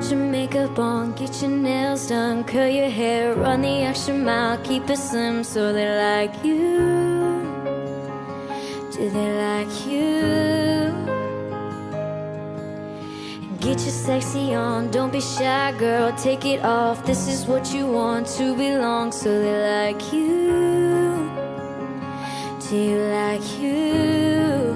Put your makeup on, get your nails done, curl your hair, run the extra mile, keep it slim so they like you. Do they like you? Get your sexy on, don't be shy, girl, take it off. This is what you want, to belong, so they like you. Do you like you?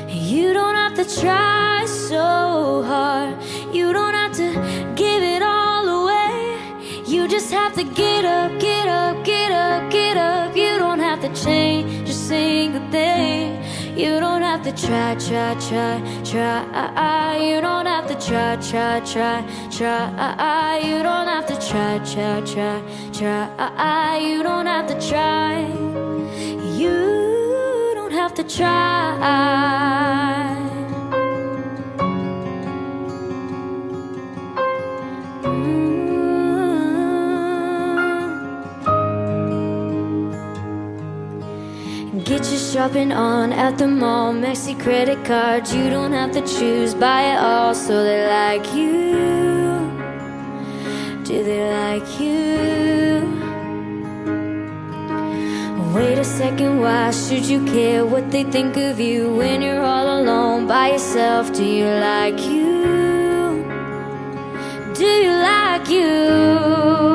You don't have to try so hard, you don't have to give it all away. You just have to get up, get up, get up, get up. You don't have to change a single thing. You don't have to try, try, try, try. You don't have to try, try, try, try. You don't have to try, try, try, try. You don't have to try. You don't have to try. Get your shopping on at the mall, Maxi credit cards. You don't have to choose, buy it all, so they like you. Do they like you? Wait a second, why should you care what they think of you when you're all alone by yourself? Do you like you? Do you like you?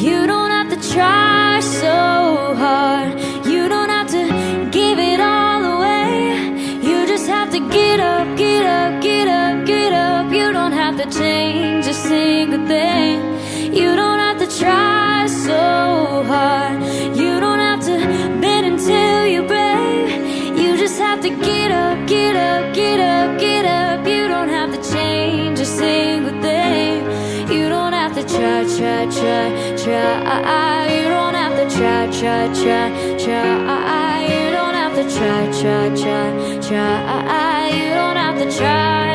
You don't have to try so hard, you don't have to give it all away. You just have to get up, get up, get up, get up. You don't have to change a single thing. You don't have to try so hard, you don't have to bend until you break. You just have to get up, get up, get up, get up. You don't have to change a single thing. You don't have to try, try, try, try. You don't have to try, try, try, try. You don't have to try, try, try, try. You don't have to try.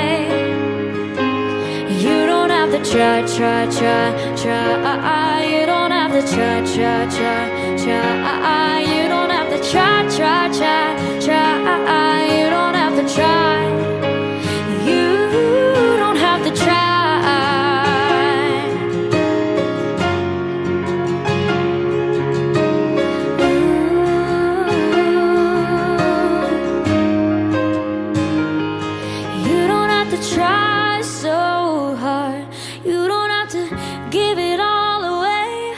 You don't have to try, try, try, try. You don't have to try, try, try, try. You don't have to try, try, try, try. You don't have to try. You don't have to try. You don't have to try so hard, you don't have to give it all away.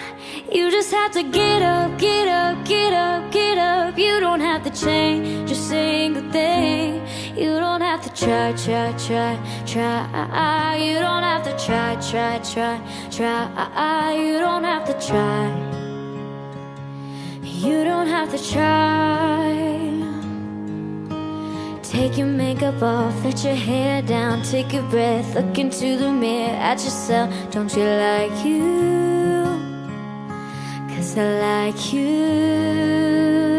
You just have to get up, get up, get up, get up. You don't have to change a single thing. You don't have to try, try, try, try. You don't have to try, try, try, try. You don't have to try. You don't have to try. Take your makeup off, let your hair down, take a breath, look into the mirror at yourself. Don't you like you? 'Cause I like you.